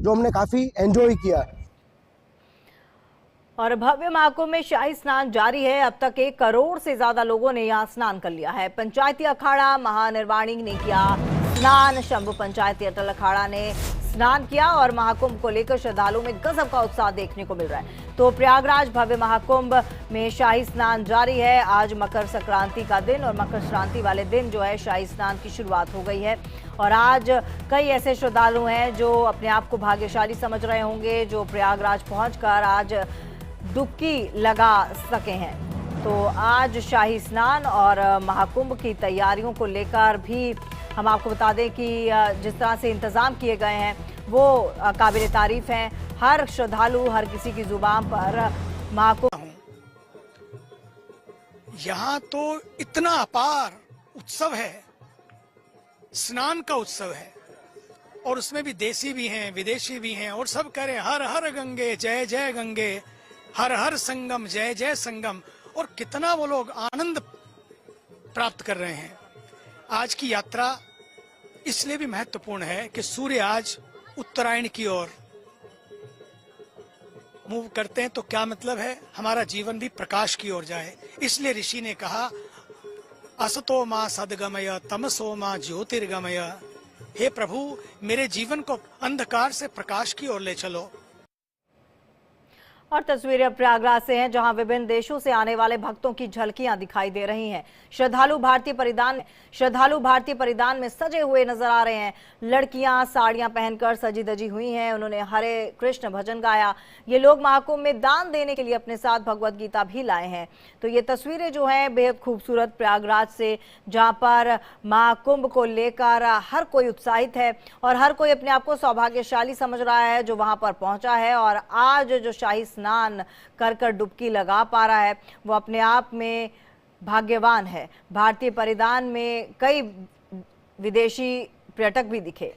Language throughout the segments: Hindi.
जो हमने काफ़ी एंजॉय किया। और भव्य महाकुंभ में शाही स्नान जारी है। अब तक 1 करोड़ से ज्यादा लोगों ने यहां स्नान कर लिया है। पंचायती अखाड़ा महानिर्वाणी ने किया स्नान, शंभु पंचायती अटल अखाड़ा ने स्नान किया और महाकुंभ को लेकर श्रद्धालुओं में गजब का उत्साह देखने को मिल रहा है। तो प्रयागराज भव्य महाकुंभ में शाही स्नान जारी है। आज मकर संक्रांति का दिन और मकर संक्रांति वाले दिन जो है शाही स्नान की शुरुआत हो गई है और आज कई ऐसे श्रद्धालु हैं जो अपने आप को भाग्यशाली समझ रहे होंगे, जो प्रयागराज पहुंचकर आज डुबकी लगा सके हैं। तो आज शाही स्नान और महाकुंभ की तैयारियों को लेकर भी हम आपको बता दें कि जिस तरह से इंतजाम किए गए हैं वो काबिल तारीफ हैं। हर श्रद्धालु, हर किसी की जुबान पर महाकुंभ। यहाँ तो इतना अपार उत्सव है, स्नान का उत्सव है और उसमें भी देसी भी हैं, विदेशी भी हैं और सब कह रहे हैं हर हर गंगे जय जय गंगे, हर हर संगम जय जय संगम। और कितना वो लोग आनंद प्राप्त कर रहे हैं। आज की यात्रा इसलिए भी महत्वपूर्ण है कि सूर्य आज उत्तरायण की ओर मूव करते हैं, तो क्या मतलब है, हमारा जीवन भी प्रकाश की ओर जाए। इसलिए ऋषि ने कहा असतो मां सद्गमय तमसो मां ज्योतिर्गमय। हे प्रभु, मेरे जीवन को अंधकार से प्रकाश की ओर ले चलो। और तस्वीरें प्रयागराज से हैं, जहां विभिन्न देशों से आने वाले भक्तों की झलकियां दिखाई दे रही हैं। श्रद्धालु भारतीय परिधान में सजे हुए नजर आ रहे हैं। लड़कियां साड़ियां पहनकर सजी धजी हुई हैं। उन्होंने हरे कृष्ण भजन गाया। ये लोग महाकुंभ में दान देने के लिए अपने साथ भगवत गीता भी लाए हैं। तो ये तस्वीरें जो हैं बेहद खूबसूरत प्रयागराज से, जहां पर महाकुंभ को लेकर हर कोई उत्साहित है और हर कोई अपने आप को सौभाग्यशाली समझ रहा है जो वहां पर पहुंचा है। और आज जो शाही स्नान कर डुबकी लगा पा रहा है वो अपने आप में भाग्यवान है। भारतीय परिधान में कई विदेशी पर्यटक भी दिखे।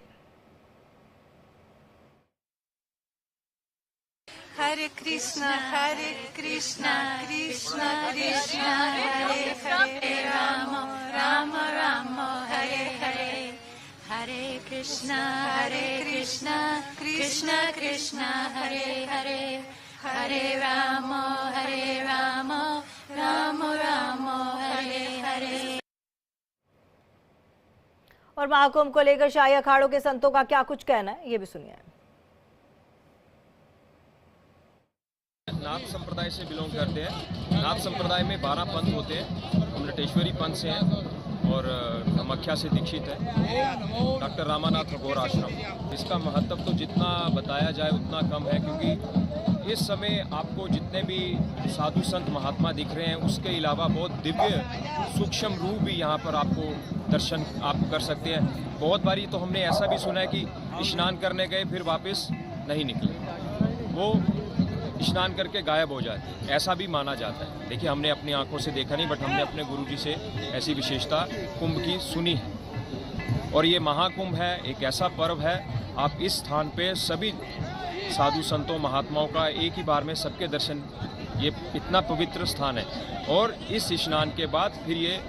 हरे कृष्णा कृष्णा कृष्णा हरे हरे, राम राम राम हरे हरे, हरे कृष्णा कृष्णा कृष्णा हरे हरे, हरे राम राम राम हरे हरे। और महाकुंभ को लेकर शाही अखाड़ों के संतों का क्या कुछ कहना है, ये भी सुनिए। नाथ संप्रदाय से बिलोंग करते हैं। नाथ संप्रदाय में 12 पंथ होते हैं। हम नटेश्वरी पंथ से हैं और कामाख्या से दीक्षित है। डॉक्टर रामानाथ अघोर आश्रम। इसका महत्व तो जितना बताया जाए उतना कम है, क्योंकि इस समय आपको जितने भी साधु संत महात्मा दिख रहे हैं उसके अलावा बहुत दिव्य सूक्ष्म रूप भी यहाँ पर आपको दर्शन आप कर सकते हैं। बहुत बारी तो हमने ऐसा भी सुना है कि स्नान करने गए फिर वापस नहीं निकले, वो स्नान करके गायब हो जाते हैं, ऐसा भी माना जाता है। देखिए, हमने अपनी आंखों से देखा नहीं, बट हमने अपने गुरुजी से ऐसी विशेषता कुंभ की सुनी है। और ये महाकुंभ है, एक ऐसा पर्व है, आप इस स्थान पे सभी साधु संतों महात्माओं का एक ही बार में सबके दर्शन, ये इतना पवित्र स्थान है। और इस स्नान के बाद फिर ये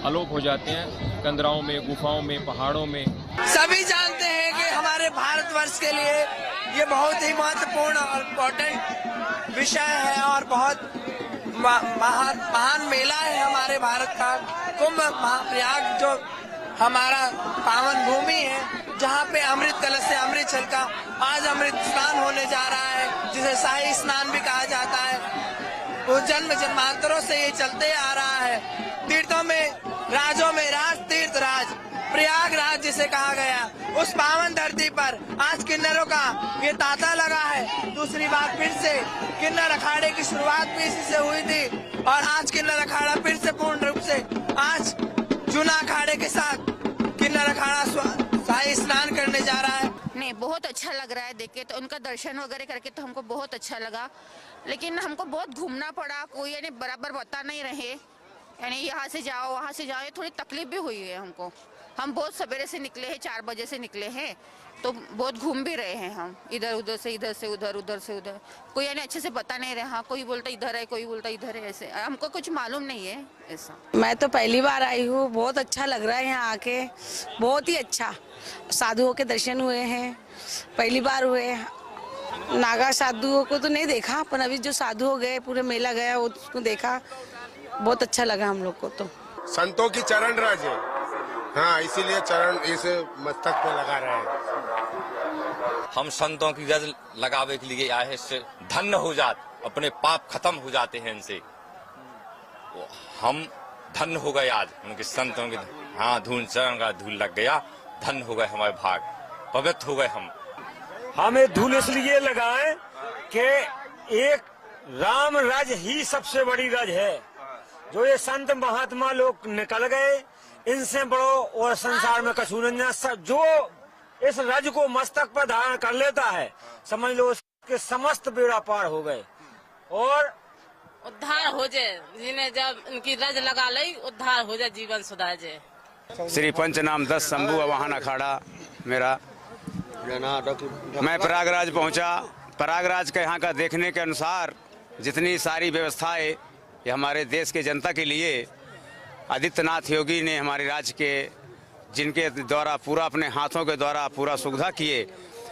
अलोप हो जाते हैं कंदराओं में, गुफाओं में, पहाड़ों में। सभी जानते हैं कि हमारे भारतवर्ष के लिए ये बहुत ही महत्वपूर्ण और इम्पोर्टेंट विषय है और बहुत महान मेला है हमारे भारत का। कुंभ महाप्रयाग जो हमारा पावन भूमि है, जहाँ पे अमृत कलश से अमृत छलका, आज अमृत स्नान होने जा रहा है, जिसे शाही स्नान भी कहा जाता है। वो जन्म जन्मांतरों से ये चलते आ रहा है। तीर्थों में, राजों में राज, तीर्थ राज प्रयागराज जिसे कहा गया, उस पावन धरती पर आज किन्नरों का ये तांता लगा है। दूसरी बार फिर से किन्नर अखाड़े की शुरुआत भी इसी से हुई थी और आज किन्नर अखाड़ा फिर से पूर्ण रूप से आज जूना अखाड़े के साथ किन्नर अखाड़ा शाही स्नान करने जा रहा है। नहीं, बहुत अच्छा लग रहा है देख के, तो उनका दर्शन वगैरह करके तो हमको बहुत अच्छा लगा। लेकिन हमको बहुत घूमना पड़ा, कोई यानी बराबर बता नहीं रहे, यानी यहाँ से जाओ वहाँ से जाओ, ये थोड़ी तकलीफ भी हुई है हमको। हम बहुत सवेरे से निकले हैं, 4 बजे से निकले हैं, तो बहुत घूम भी रहे हैं हम, इधर उधर से उधर, उधर से उधर। कोई यानी अच्छे से बता नहीं रहा, कोई बोलता इधर है, कोई बोलता इधर है, ऐसे हमको कुछ मालूम नहीं है ऐसा। मैं तो पहली बार आई हूँ, बहुत अच्छा लग रहा है यहाँ आके, बहुत ही अच्छा। साधुओं के दर्शन हुए हैं, पहली बार हुए। नागा साधुओं को तो नहीं देखा, पर अभी जो साधु हो गए, पूरे मेला गया उसको देखा, बहुत अच्छा लगा हम लोग को। तो संतों की चरण राज है, हाँ, इसीलिए चरण इस मस्तक पे लगा रहे हैं। हम संतों की रज लगावे के लिए आए हैं, इससे धन्य हो जात, अपने पाप खत्म हो जाते हैं इनसे। हम धन्य हो गए आज उनके संतों के, हाँ, धूल चरण का धूल लग गया, धन्य हो गए हमारे भाग, पवित्र हो गए हम। हमें धूल इसलिए लगाए कि एक राम रज ही सबसे बड़ी रज है। जो ये संत महात्मा लोग निकल गए, इनसे बड़ो और संसार में कछु नहीं। जो इस रज को मस्तक पर धारण कर लेता है, समझ लो उसके समस्त बेड़ा पार हो गए और उद्धार हो जाए। जिन्हें जब इनकी रज लगा ली, उद्धार हो जाए, जीवन सुधार जाए। श्री पंचनाम 10 शंभु आवाहन अखाड़ा मेरा। मैं प्रयागराज पहुंचा। प्रयागराज के यहाँ का देखने के अनुसार जितनी सारी व्यवस्थाएं ये हमारे देश के जनता के लिए आदित्यनाथ योगी ने हमारे राज्य के, जिनके द्वारा पूरा अपने हाथों के द्वारा पूरा सुविधा किए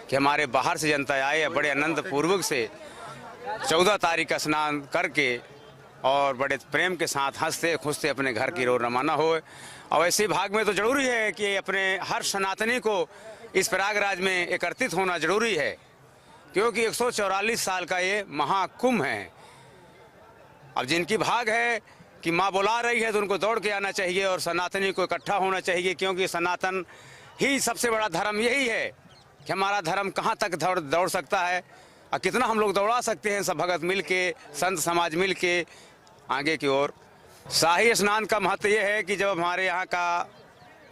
कि हमारे बाहर से जनता आए, बड़े आनंद पूर्वक से 14 तारीख का स्नान करके और बड़े प्रेम के साथ हंसते खुशते अपने घर की ओर रवाना हो। और ऐसे भाग में तो जरूरी है कि अपने हर सनातनी को इस प्रयागराज में एकत्रित होना जरूरी है, क्योंकि 144 साल का ये महाकुंभ है। अब जिनकी भाग है कि माँ बुला रही है तो उनको दौड़ के आना चाहिए और सनातनी को इकट्ठा होना चाहिए, क्योंकि सनातन ही सबसे बड़ा धर्म यही है कि हमारा धर्म कहाँ तक दौड़ सकता है और कितना हम लोग दौड़ा सकते हैं, सब भगत मिल के, संत समाज मिल के आगे की ओर। शाही स्नान का महत्व ये है कि जब हमारे यहाँ का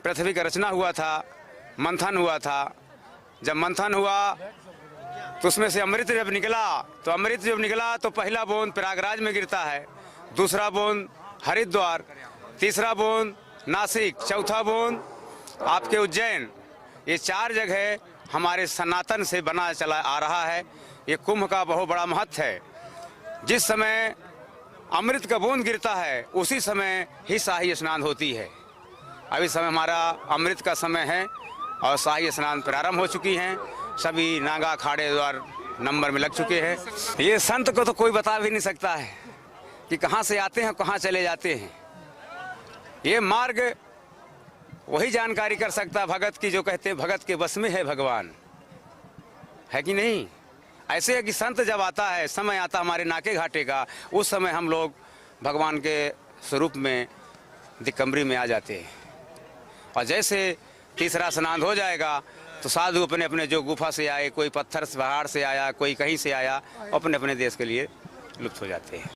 पृथ्वी का रचना हुआ था, मंथन हुआ था, जब मंथन हुआ तो उसमें से अमृत जब निकला, तो अमृत जब निकला तो पहला बूंद प्रयागराज में गिरता है, दूसरा बूंद हरिद्वार, तीसरा बूंद नासिक, चौथा बूंद आपके उज्जैन। ये 4 जगह हमारे सनातन से बना चला आ रहा है। ये कुंभ का बहुत बड़ा महत्व है। जिस समय अमृत का बूंद गिरता है उसी समय ही शाही स्नान होती है। अभी समय हमारा अमृत का समय है और शाही स्नान प्रारंभ हो चुकी हैं। सभी नागा अखाड़े द्वार नंबर में लग चुके हैं। ये संत को तो कोई बता भी नहीं सकता है कि कहाँ से आते हैं, कहाँ चले जाते हैं। ये मार्ग वही जानकारी कर सकता भगत की, जो कहते हैं भगत के बस में है भगवान, है कि नहीं। ऐसे है कि संत जब आता है, समय आता हमारे नाके घाटे का, उस समय हम लोग भगवान के स्वरूप में दिकम्बरी में आ जाते हैं। और जैसे तीसरा स्नान हो जाएगा तो साधु अपने अपने जो गुफा से आए, कोई पत्थर से पहाड़ से आया, कोई कहीं से आया, अपने अपने देश के लिए लुप्त हो जाते हैं।